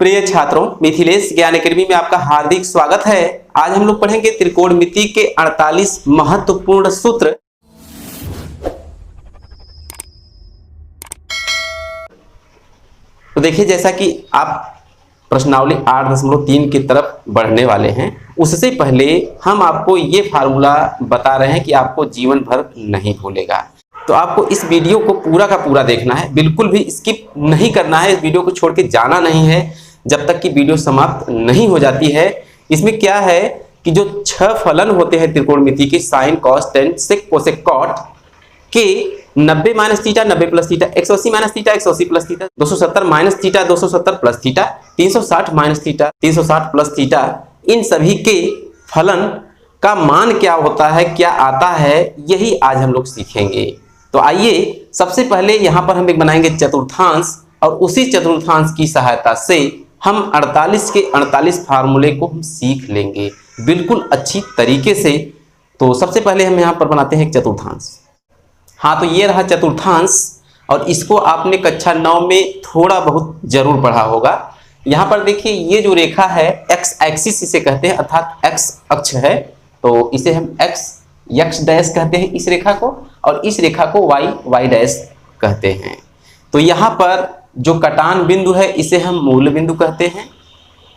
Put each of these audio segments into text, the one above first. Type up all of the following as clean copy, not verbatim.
प्रिय छात्रों, मिथिलेश ज्ञान अकेडमी में आपका हार्दिक स्वागत है। आज हम लोग पढ़ेंगे त्रिकोणमिति के 48 महत्वपूर्ण सूत्र। तो देखिए, जैसा कि आप प्रश्नावली 8.3 की तरफ बढ़ने वाले हैं, उससे पहले हम आपको ये फार्मूला बता रहे हैं कि आपको जीवन भर नहीं भूलेगा। तो आपको इस वीडियो को पूरा का पूरा देखना है, बिल्कुल भी स्किप नहीं करना है। इस वीडियो को छोड़ के जाना नहीं है जब तक कि वीडियो समाप्त नहीं हो जाती है। इसमें क्या है कि जो 6 फलन होते हैं त्रिकोणमिति के, sine, cos, tan, sec, cosec, cot के 90 minus theta, 90 plus theta, 180 minus theta, 180 plus theta, 270 minus theta, 270 plus theta, 360 minus theta, 360 plus theta, इन सभी के फलन का मान क्या होता है, क्या आता है, यही आज हम लोग सीखेंगे। तो आइए सबसे पहले यहाँ पर हम एक बनाएंगे चतुर्थांश, और उसी चतुर्थांश की सहायता से हम 48 के 48 फार्मूले को हम सीख लेंगे बिल्कुल अच्छी तरीके से। तो सबसे पहले हम यहाँ पर बनाते हैं एक चतुर्थांश। हाँ, तो ये रहा चतुर्थांश, और इसको आपने कक्षा 9 में थोड़ा बहुत जरूर पढ़ा होगा। यहाँ पर देखिए, ये जो रेखा है एक्स एक्सिस इसे कहते हैं, अर्थात एक्स अक्ष है, तो इसे हम एक्स डैश कहते हैं इस रेखा को, और इस रेखा को वाई डैश कहते हैं। तो यहाँ पर जो कटान बिंदु है इसे हम मूल बिंदु कहते हैं,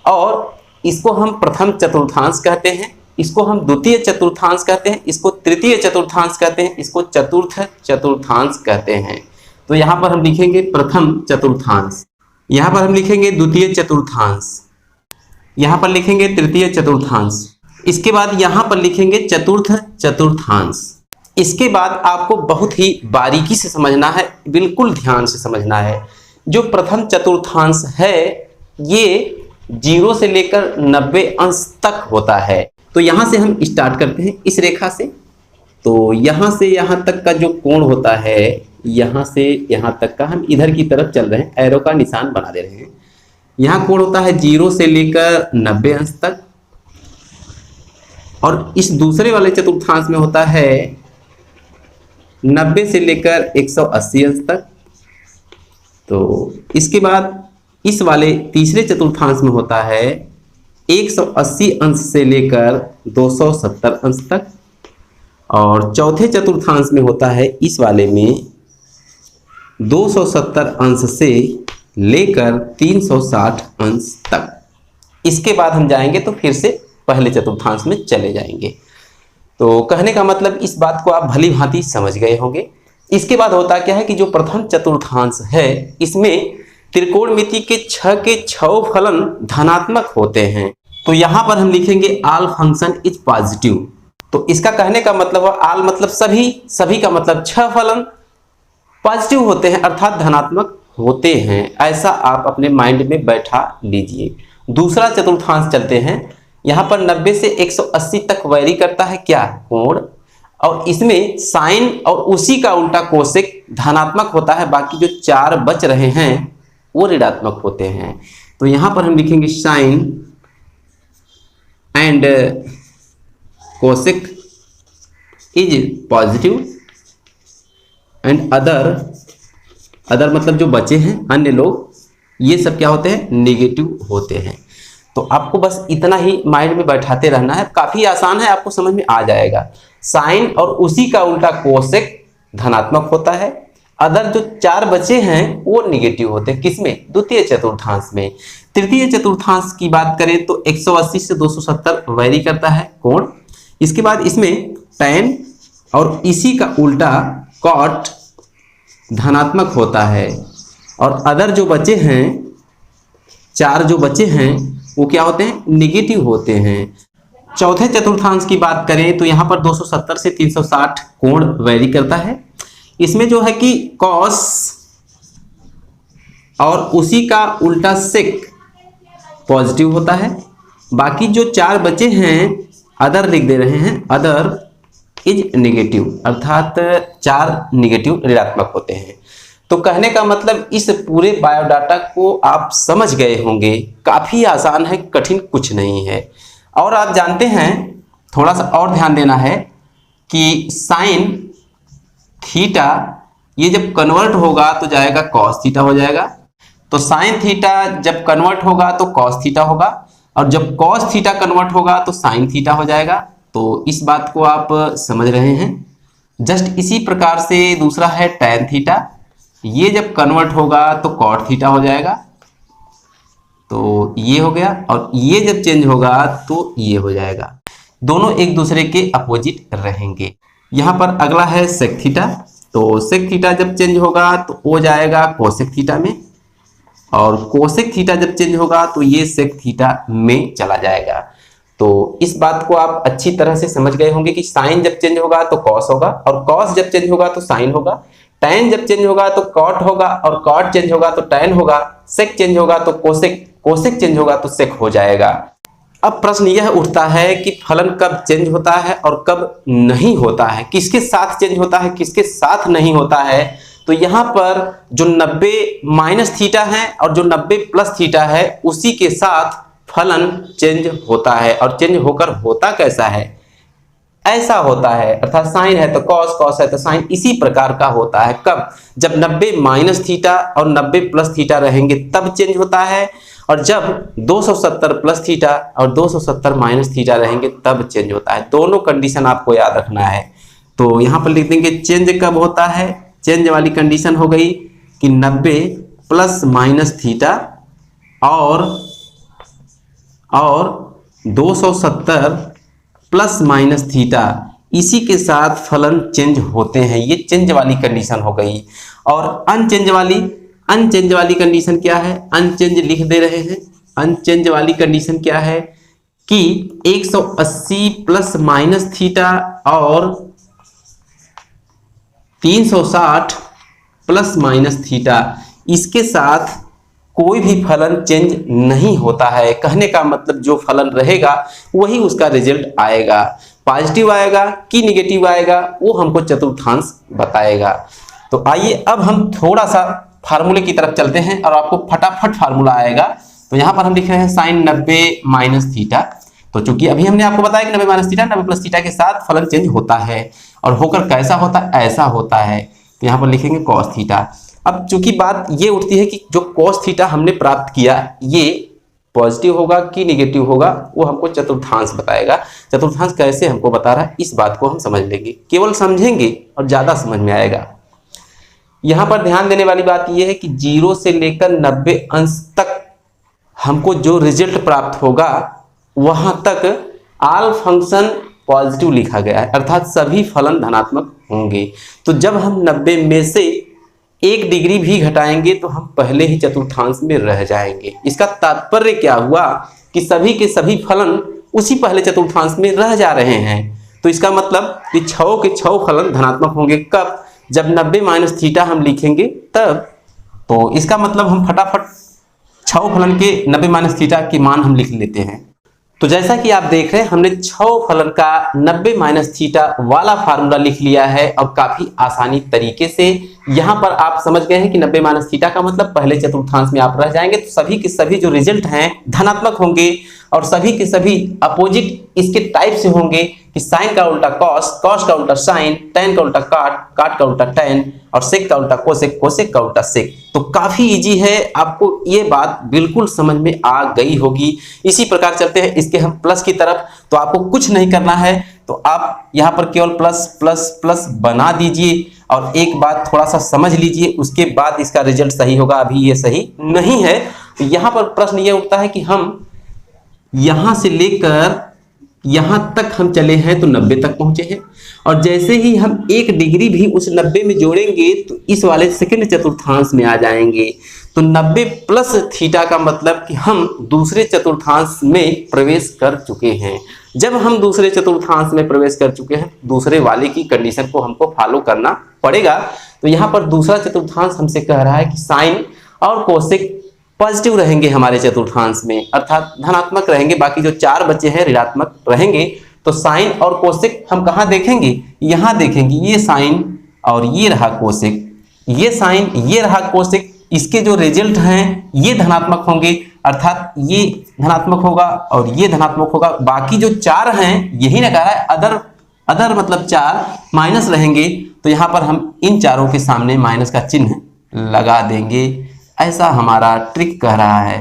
और इसको हम प्रथम चतुर्थांश कहते हैं, इसको हम द्वितीय चतुर्थांश कहते हैं, इसको तृतीय चतुर्थांश कहते हैं, इसको चतुर्थ चतुर्थांश कहते हैं। तो यहाँ पर हम लिखेंगे प्रथम चतुर्थांश, यहाँ पर हम लिखेंगे द्वितीय चतुर्थांश, यहाँ पर लिखेंगे तृतीय चतुर्थांश, इसके बाद यहाँ पर लिखेंगे चतुर्थ चतुर्थांश। इसके बाद आपको बहुत ही बारीकी से समझना है, बिल्कुल ध्यान से समझना है। जो प्रथम चतुर्थांश है ये 0 से लेकर 90 अंश तक होता है। तो यहाँ से हम स्टार्ट करते हैं इस रेखा से। तो यहाँ से यहाँ तक का जो कोण होता है, यहाँ से यहाँ तक का, हम इधर की तरफ चल रहे हैं, एरो का निशान बना दे रहे हैं। यहाँ कोण होता है 0 से लेकर 90 अंश तक, और इस दूसरे वाले चतुर्थांश में होता है 90 से लेकर 180 अंश तक। तो इसके बाद इस वाले तीसरे चतुर्थांश में होता है 180 अंश से लेकर 270 अंश तक, और चौथे चतुर्थांश में होता है इस वाले में 270 अंश से लेकर 360 अंश तक। इसके बाद हम जाएंगे तो फिर से पहले चतुर्थांश में चले जाएंगे। तो कहने का मतलब इस बात को आप भली भांति समझ गए होंगे। इसके बाद होता क्या है कि जो प्रथम चतुर्थांश है इसमें त्रिकोणमिति के 6 फलन धनात्मक होते हैं। तो यहाँ पर हम लिखेंगे ऑल फंक्शन इज पॉजिटिव। तो इसका कहने का मतलब है ऑल मतलब सभी, सभी का मतलब 6 फलन पॉजिटिव होते हैं, अर्थात धनात्मक होते हैं। ऐसा आप अपने माइंड में बैठा लीजिए। दूसरा चतुर्थांश चलते हैं। यहाँ पर 90 से 180 तक वैरी करता है क्या, कोण, और इसमें साइन और उसी का उल्टा कोसेक धनात्मक होता है। बाकी जो 4 बच रहे हैं वो ऋणात्मक होते हैं। तो यहाँ पर हम लिखेंगे sine and cosec is positive and other मतलब जो बचे हैं अन्य लोग, ये सब क्या होते हैं, नेगेटिव होते हैं। तो आपको बस इतना ही माइंड में बैठाते रहना है, काफी आसान है, आपको समझ में आ जाएगा। साइन और उसी का उल्टा कोसेक धनात्मक होता है, अदर जो 4 बचे हैं वो निगेटिव होते हैं। किसमें, द्वितीय चतुर्थांश में। तृतीय चतुर्थांश की बात करें तो 180 से 270 वैरी करता है कोण। इसके बाद इसमें टैन और इसी का उल्टा कॉट धनात्मक होता है, और अदर जो बचे हैं 4 जो बचे हैं वो क्या होते हैं, निगेटिव होते हैं। चौथे चतुर्थांश की बात करें तो यहाँ पर 270 से 360 कोण वैरी करता है। इसमें जो है कि कॉस और उसी का उल्टा सेक पॉजिटिव होता है। बाकी जो 4 बचे हैं अदर लिख दे रहे हैं, अदर इज नेगेटिव, अर्थात 4 निगेटिव ऋणात्मक होते हैं। तो कहने का मतलब इस पूरे बायोडाटा को आप समझ गए होंगे, काफी आसान है, कठिन कुछ नहीं है। और आप जानते हैं, थोड़ा सा और ध्यान देना है कि साइन थीटा ये जब कन्वर्ट होगा तो जाएगा कॉस थीटा हो जाएगा, तो साइन थीटा जब कन्वर्ट होगा तो कॉस थीटा होगा, और जब कॉस थीटा कन्वर्ट होगा तो साइन थीटा हो जाएगा। तो इस बात को आप समझ रहे हैं। जस्ट इसी प्रकार से दूसरा है टैन थीटा, ये जब कन्वर्ट होगा तो कॉट थीटा हो जाएगा। तो ये हो गया, और ये जब चेंज होगा तो ये हो जाएगा। दोनों एक दूसरे के अपोजिट रहेंगे। यहाँ पर अगला है सेक थीटा। तो सेक थीटा जब चेंज होगा तो हो जाएगा कोसेक थीटा में, और कोसेक थीटा जब चेंज होगा तो ये सेक थीटा में चला जाएगा। तो इस बात को आप अच्छी तरह से समझ गए होंगे कि साइन जब चेंज होगा तो कॉस होगा, और कॉस जब चेंज होगा तो साइन होगा, टैन जब चेंज होगा तो कॉट होगा, और कॉट चेंज होगा तो टैन होगा, सेक चेंज होगा तो कोसेक, कोसेक चेंज होगा तो सेक हो जाएगा। अब प्रश्न यह उठता है कि फलन कब चेंज होता है और कब नहीं होता है, किसके साथ चेंज होता है, किसके साथ नहीं होता है। तो यहाँ पर जो 90 माइनस थीटा है और जो 90 प्लस थीटा है उसी के साथ फलन चेंज होता है। और चेंज होकर होता कैसा है, ऐसा होता है, अर्थात साइन है तो कॉस, कॉस है तो साइन, इसी प्रकार का होता है। कब, जब 90 माइनस थीटा और 90 प्लस थीटा रहेंगे तब चेंज होता है, और जब 270 प्लस थीटा और 270 माइनस थीटा रहेंगे तब चेंज होता है। दोनों कंडीशन आपको याद रखना है। तो यहाँ पर लिख देंगे चेंज कब होता है। चेंज वाली कंडीशन हो गई कि 90 प्लस माइनस थीटा और 270 प्लस माइनस थीटा, इसी के साथ फलन चेंज होते हैं। ये चेंज वाली कंडीशन हो गई। और अनचेंज वाली कंडीशन क्या है, अनचेंज लिख दे रहे हैं। अनचेंज वाली कंडीशन क्या है कि 180 प्लस माइनस थीटा और 360 प्लस माइनस थीटा, इसके साथ कोई भी फलन चेंज नहीं होता है। कहने का मतलब जो फलन रहेगा वही उसका रिजल्ट आएगा। पॉजिटिव आएगा कि निगेटिव आएगा वो हमको चतुर्थांश बताएगा। तो आइए अब हम थोड़ा सा फार्मूले की तरफ चलते हैं और आपको फटाफट फार्मूला आएगा। तो यहाँ पर हम लिख रहे हैं साइन 90 माइनस थीटा। तो चूंकि अभी हमने आपको बताया कि 90 माइनस थीटा 90 प्लस थीटा के साथ फलन चेंज होता है, और होकर कैसा होता है, ऐसा होता है। तो यहाँ पर लिखेंगे कॉस थीटा। अब चूंकि बात ये उठती है कि जो कॉस थीटा हमने प्राप्त किया ये पॉजिटिव होगा कि निगेटिव होगा, वो हमको चतुर्थांश बताएगा। चतुर्थांश कैसे हमको बता रहा है इस बात को हम समझ लेंगे, केवल समझेंगे और ज्यादा समझ में आएगा। यहाँ पर ध्यान देने वाली बात यह है कि 0 से लेकर 90 अंश तक हमको जो रिजल्ट प्राप्त होगा वहां तक ऑल फंक्शन पॉजिटिव लिखा गया है, अर्थात सभी फलन धनात्मक होंगे। तो जब हम 90 में से 1 डिग्री भी घटाएंगे तो हम पहले ही चतुर्थांश में रह जाएंगे। इसका तात्पर्य क्या हुआ कि सभी के सभी फलन उसी पहले चतुर्थांश में रह जा रहे हैं। तो इसका मतलब कि 6 के 6 फलन धनात्मक होंगे। कब, जब 90 माइनस थीटा हम लिखेंगे तब। तो इसका मतलब हम फटाफट 6 फलन के 90 माइनस थीटा के मान हम लिख लेते हैं। तो जैसा कि आप देख रहे हैं हमने 6 फलन का 90 माइनस थीटा वाला फार्मूला लिख लिया है, और काफी आसानी तरीके से। यहाँ पर आप समझ गए हैं कि 90 माइनस थीटा का मतलब पहले चतुर्थांश में आप रह जाएंगे, तो सभी के सभी जो रिजल्ट हैं धनात्मक होंगे, और सभी के सभी अपोजिट इसके टाइप से होंगे कि साइन का उल्टा कॉस, कॉस का उल्टा साइन, टैन का उल्टा काट, काट का उल्टा टैन, और सेक का उल्टा कोसेक, कोसेक का उल्टा सेक। तो काफी इजी है, आपको ये बात बिल्कुल समझ में आ गई होगी। इसी प्रकार चलते हैं इसके हम प्लस की तरफ। तो आपको कुछ नहीं करना है, तो आप यहाँ पर केवल प्लस प्लस प्लस बना दीजिए, और एक बात थोड़ा सा समझ लीजिए, उसके बाद इसका रिजल्ट सही होगा। अभी ये सही नहीं है। तो यहाँ पर प्रश्न ये उठता है कि हम यहां से लेकर यहां तक हम चले हैं तो 90 तक पहुंचे हैं, और जैसे ही हम 1 डिग्री भी उस 90 में जोड़ेंगे तो इस वाले सेकंड चतुर्थांश में आ जाएंगे। तो 90 प्लस थीटा का मतलब कि हम दूसरे चतुर्थांश में प्रवेश कर चुके हैं। जब हम दूसरे चतुर्थांश में प्रवेश कर चुके हैं, दूसरे वाले की कंडीशन को हमको फॉलो करना पड़ेगा। तो यहाँ पर दूसरा चतुर्थांश हमसे कह रहा है कि साइन और कोसेक पॉजिटिव रहेंगे हमारे चतुर्थांश में, अर्थात धनात्मक रहेंगे। बाकी जो 4 बचे हैं ऋणात्मक रहेंगे। तो साइन और कोसेक हम कहाँ देखेंगे, यहाँ देखेंगे। ये साइन और ये रहा कोसेक, ये साइन ये रहा कोसेक, इसके जो रिजल्ट हैं ये धनात्मक होंगे, अर्थात ये धनात्मक होगा और ये धनात्मक होगा। बाकी जो 4 हैं, यही ना कह रहा है अदर मतलब 4 माइनस रहेंगे। तो यहाँ पर हम इन चारों के सामने माइनस का चिन्ह लगा देंगे। ऐसा हमारा ट्रिक कह रहा है।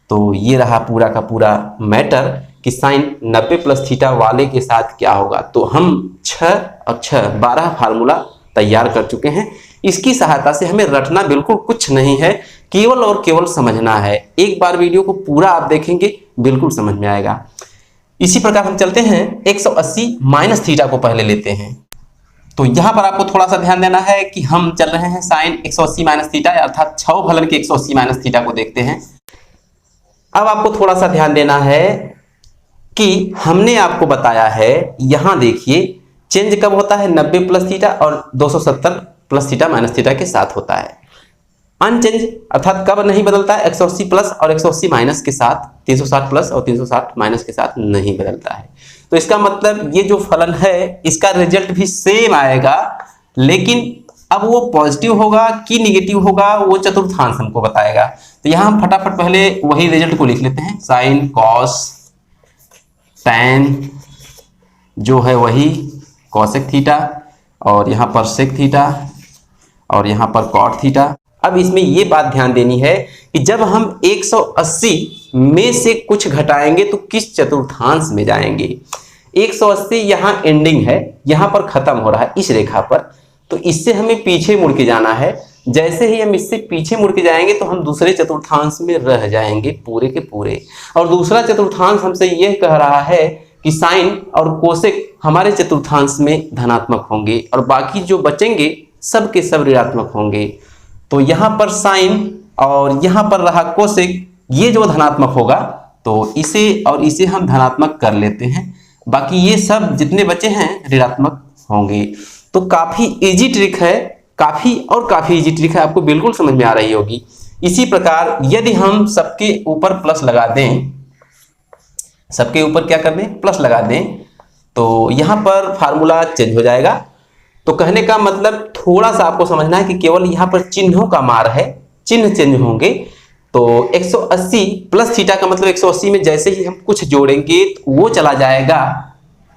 तो ये रहा पूरा का पूरा मैटर कि साइन 90 प्लस थीटा वाले के साथ क्या होगा। तो हम 6 और 6 12 फार्मूला तैयार कर चुके हैं। इसकी सहायता से हमें रटना बिल्कुल कुछ नहीं है, केवल और केवल समझना है। एक बार वीडियो को पूरा आप देखेंगे बिल्कुल समझ में आएगा। इसी प्रकार हम चलते हैं 180 माइनस थीटा को पहले लेते हैं। तो यहां पर आपको थोड़ा सा ध्यान देना है कि हम चल रहे हैं साइन 180 माइनस थीटा अर्थात 6 फलन के 180 माइनस थीटा को देखते हैं। अब आपको थोड़ा सा ध्यान देना है कि हमने आपको बताया है, यहां देखिए चेंज कब होता है 90 प्लस थीटा और 270 प्लस थीटा माइनस थीटा के साथ होता है। अनचेंज अर्थात कब नहीं बदलता है 180 प्लस और 180 माइनस के साथ, 360 प्लस और 360 माइनस के साथ नहीं बदलता है। तो इसका मतलब ये जो फलन है इसका रिजल्ट भी सेम आएगा, लेकिन अब वो पॉजिटिव होगा कि निगेटिव होगा वो चतुर्थांश हमको बताएगा। तो यहां हम फटाफट पहले वही रिजल्ट को लिख लेते हैं, साइन कॉस टैन जो है वही कॉसेक थीटा और यहाँ पर सेक थीटा और यहाँ पर कॉट थीटा। अब इसमें ये बात ध्यान देनी है कि जब हम 180 में से कुछ घटाएंगे तो किस चतुर्थांश में जाएंगे। 180 यहाँ एंडिंग है, यहाँ पर खत्म हो रहा है इस रेखा पर, तो इससे हमें पीछे मुड़ के जाना है। जैसे ही हम इससे पीछे मुड़ के जाएंगे तो हम दूसरे चतुर्थांश में रह जाएंगे पूरे के पूरे। और दूसरा चतुर्थांश हमसे यह कह रहा है कि साइन और कोसेक हमारे चतुर्थांश में धनात्मक होंगे और बाकी जो बचेंगे सब के सब ऋणात्मक होंगे। तो यहाँ पर साइन और यहाँ पर रहा कोसेक, ये जो धनात्मक होगा तो इसे और इसे हम धनात्मक कर लेते हैं, बाकी ये सब जितने बचे हैं ऋणात्मक होंगे। तो काफी इजी ट्रिक है, काफी इजी ट्रिक है, आपको बिल्कुल समझ में आ रही होगी। इसी प्रकार यदि हम सबके ऊपर प्लस लगा दें, सबके ऊपर क्या कर दें प्लस लगा दें, तो यहाँ पर फार्मूला चेंज हो जाएगा। तो कहने का मतलब थोड़ा सा आपको समझना है कि केवल यहाँ पर चिन्हों का मार है, चिन्ह चेंज होंगे। तो 180 प्लस थीटा का मतलब 180 में जैसे ही हम कुछ जोड़ेंगे तो वो चला जाएगा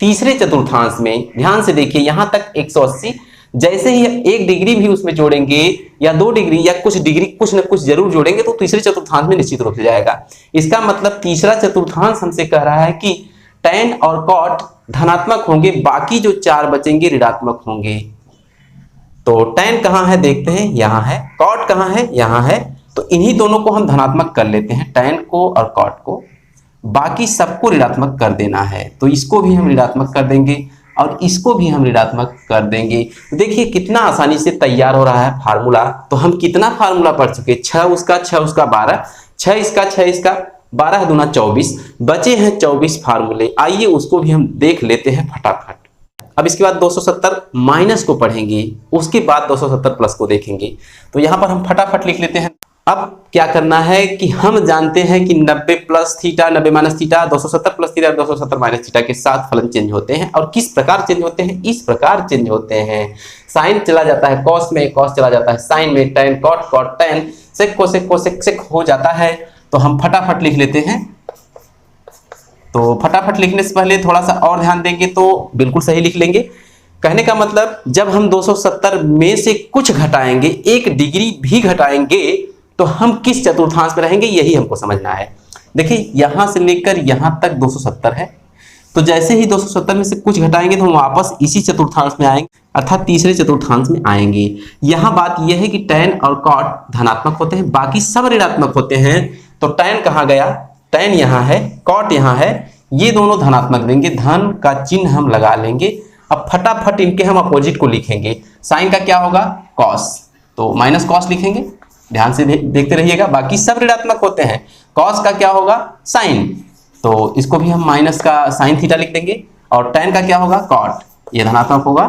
तीसरे चतुर्थांश में। ध्यान से देखिए यहाँ तक 180, जैसे ही 1 डिग्री भी उसमें जोड़ेंगे या 2 डिग्री या कुछ डिग्री कुछ न कुछ जरूर जोड़ेंगे तो तीसरे चतुर्थांश में निश्चित रूप से जाएगा। इसका मतलब तीसरा चतुर्थांश हमसे कह रहा है कि टैन और कॉट धनात्मक होंगे, बाकी जो 4 बचेंगे ऋणात्मक होंगे। तो टैन कहाँ है देखते हैं, यहाँ है। कॉट कहाँ है, यहाँ है। तो इन्हीं दोनों को हम धनात्मक कर लेते हैं, टैन को और कॉट को, बाकी सबको ऋणात्मक कर देना है। तो इसको भी हम ऋणात्मक कर देंगे और इसको भी हम ऋणात्मक कर देंगे। तो देखिए कितना आसानी से तैयार हो रहा है फार्मूला। तो हम कितना फार्मूला पढ़ चुके, 6 उसका 12, 6 इसका 12 दूना 24, बचे हैं 24 फार्मूले। आइए उसको भी हम देख लेते हैं फटाफट। अब इसके बाद 270 माइनस को पढ़ेंगे, उसके बाद 270 प्लस को देखेंगे। तो यहाँ पर हम फटाफट लिख लेते हैं। अब क्या करना है कि हम जानते हैं कि 90 plus theta 90 minus theta 270 plus theta 270 minus theta के साथ फलन चेंज होते हैं। और किस प्रकार चेंज होते हैं, इस प्रकार चेंज होते हैं। साइन चला जाता है कॉस में, कॉस चला जाता है साइन में, tan cot, cot tan, sec cosec, cosec sec हो जाता है। तो हम फटाफट लिख लेते हैं। तो फटाफट लिखने से पहले थोड़ा सा और ध्यान देंगे तो बिल्कुल सही लिख लेंगे। कहने का मतलब जब हम 270 में से कुछ घटाएंगे, 1 डिग्री भी घटाएंगे, तो हम किस चतुर्थांश में रहेंगे यही हमको समझना है। देखिए यहां से लेकर यहां तक 270 है, तो जैसे ही 270 में से कुछ घटाएंगे तो हम वापस इसी चतुर्थांश में आएंगे, अर्थात तीसरे चतुर्थांश में आएंगे। यहां बात यह है कि टैन और कॉट धनात्मक होते हैं, बाकी सब ऋणात्मक होते हैं। तो टैन कहाँ गया, टैन यहाँ है, कॉट यहाँ है, ये दोनों धनात्मक देंगे, धन का चिन्ह हम लगा लेंगे। अब फटाफट इनके हम अपोजिट को लिखेंगे। साइन का क्या होगा कॉस, तो माइनस कॉस लिखेंगे, ध्यान से देखते रहिएगा, बाकी सब ऋणात्मक होते हैं। कॉस का क्या होगा साइन, तो इसको भी हम माइनस का साइन थीटा लिख देंगे। और टैन का क्या होगा कॉट, ये धनात्मक होगा।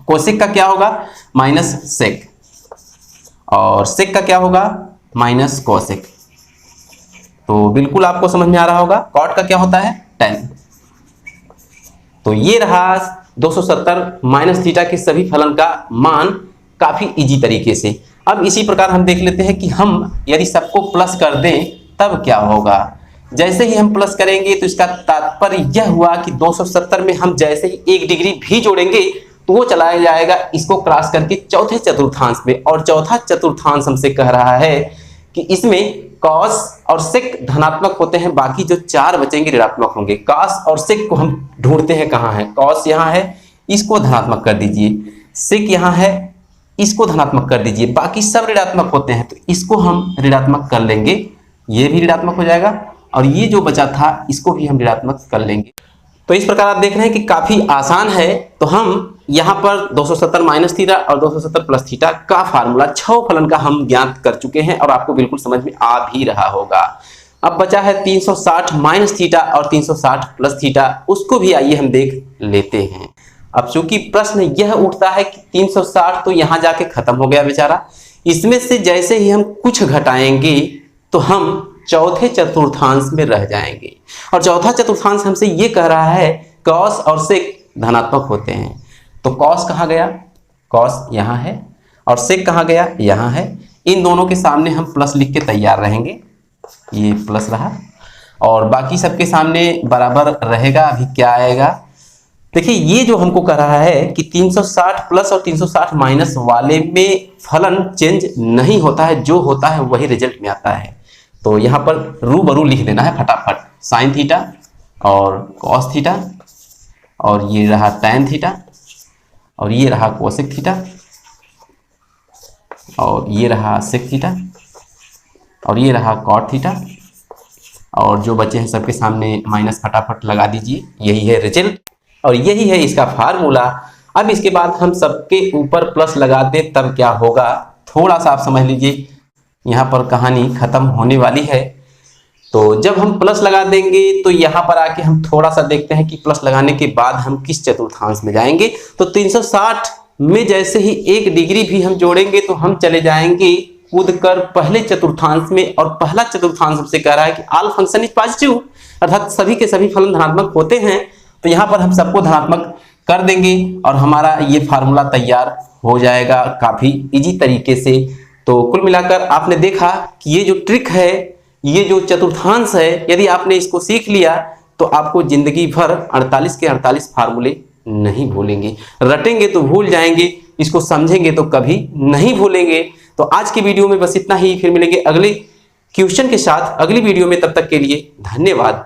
कोसेक का क्या होगा माइनस सेक, और सेक का क्या होगा माइनस कोसेक। तो बिल्कुल आपको समझ में आ रहा होगा। कॉट का क्या होता है टैन। तो ये रहा 270 माइनस थीटा के सभी फलन का मान काफी इजी तरीके से। अब इसी प्रकार हम देख लेते हैं कि हम यदि सबको प्लस कर दें तब क्या होगा। जैसे ही हम प्लस करेंगे तो इसका तात्पर्य यह हुआ कि 270 में हम जैसे ही 1 डिग्री भी जोड़ेंगे तो वो चलाया जाएगा इसको क्रॉस करके चौथे चतुर्थांश में, और चौथा चतुर्थांश हमसे कह रहा है कि इसमें कॉस और सेक धनात्मक होते हैं, बाकी जो 4 बचेंगे ऋणात्मक होंगे। कॉस और सेक को हम ढूंढते हैं कहाँ है, कॉस यहाँ है, इसको धनात्मक कर दीजिए, सेक यहाँ है, इसको धनात्मक कर दीजिए, बाकी सब ऋणात्मक होते हैं तो इसको हम ऋणात्मक कर लेंगे, ये भी ऋणात्मक हो जाएगा, और ये जो बचा था इसको भी हम ऋणात्मक कर लेंगे। तो इस प्रकार आप देख रहे हैं कि काफी आसान है। तो हम यहाँ पर 270 माइनस थीटा और 270 प्लस थीटा का फार्मूला 6 फलन का हम ज्ञात कर चुके हैं और आपको बिल्कुल समझ में आ भी रहा होगा। अब बचा है 360 माइनस थीटा और 360 प्लस थीटा, उसको भी आइए हम देख लेते हैं। अब चूंकि प्रश्न यह उठता है कि 360 तो यहाँ जाके खत्म हो गया बेचारा, इसमें से जैसे ही हम कुछ घटाएंगे तो हम चौथे चतुर्थांश में रह जाएंगे, और चौथा चतुर्थांश हमसे ये कह रहा है कॉस और सेक धनात्मक होते हैं। तो कॉस कहाँ गया, कॉस यहाँ है, और सेक कहाँ गया, यहाँ है। इन दोनों के सामने हम प्लस लिख के तैयार रहेंगे, ये प्लस रहा, और बाकी सबके सामने बराबर रहेगा। अभी क्या आएगा, देखिए ये जो हमको कह रहा है कि 360 प्लस और 360 माइनस वाले में फलन चेंज नहीं होता है, जो होता है वही रिजल्ट में आता है। तो यहाँ पर रूबरू लिख देना है फटाफट, साइन थीटा और कॉस थीटा, और ये रहा टैन थीटा, और ये रहा कोसेक थीटा, और ये रहा सेक थीटा, और ये रहा कॉट थीटा, और जो बचे हैं सबके सामने माइनस फटाफट लगा दीजिए। यही है रिजल्ट और यही है इसका फार्मूला। अब इसके बाद हम सबके ऊपर प्लस लगा दें तब क्या होगा, थोड़ा सा आप समझ लीजिए, यहाँ पर कहानी खत्म होने वाली है। तो जब हम प्लस लगा देंगे तो यहाँ पर आके हम थोड़ा सा देखते हैं कि प्लस लगाने के बाद हम किस चतुर्थांश में जाएंगे। तो 360 में जैसे ही 1 डिग्री भी हम जोड़ेंगे तो हम चले जाएंगे कूद कर पहले चतुर्थांश में, और पहला चतुर्थांश हमसे कह रहा है कि ऑल फंक्शन इज पॉजिटिव, अर्थात सभी के सभी फलन धनात्मक होते हैं। तो यहाँ पर हम सबको धनात्मक कर देंगे और हमारा ये फार्मूला तैयार हो जाएगा काफी इजी तरीके से। तो कुल मिलाकर आपने देखा कि ये जो ट्रिक है, ये जो चतुर्थांश है, यदि आपने इसको सीख लिया तो आपको जिंदगी भर 48 के 48 फार्मूले नहीं भूलेंगे। रटेंगे तो भूल जाएंगे, इसको समझेंगे तो कभी नहीं भूलेंगे। तो आज की वीडियो में बस इतना ही, फिर मिलेंगे अगले क्वेश्चन के साथ अगली वीडियो में। तब तक के लिए धन्यवाद।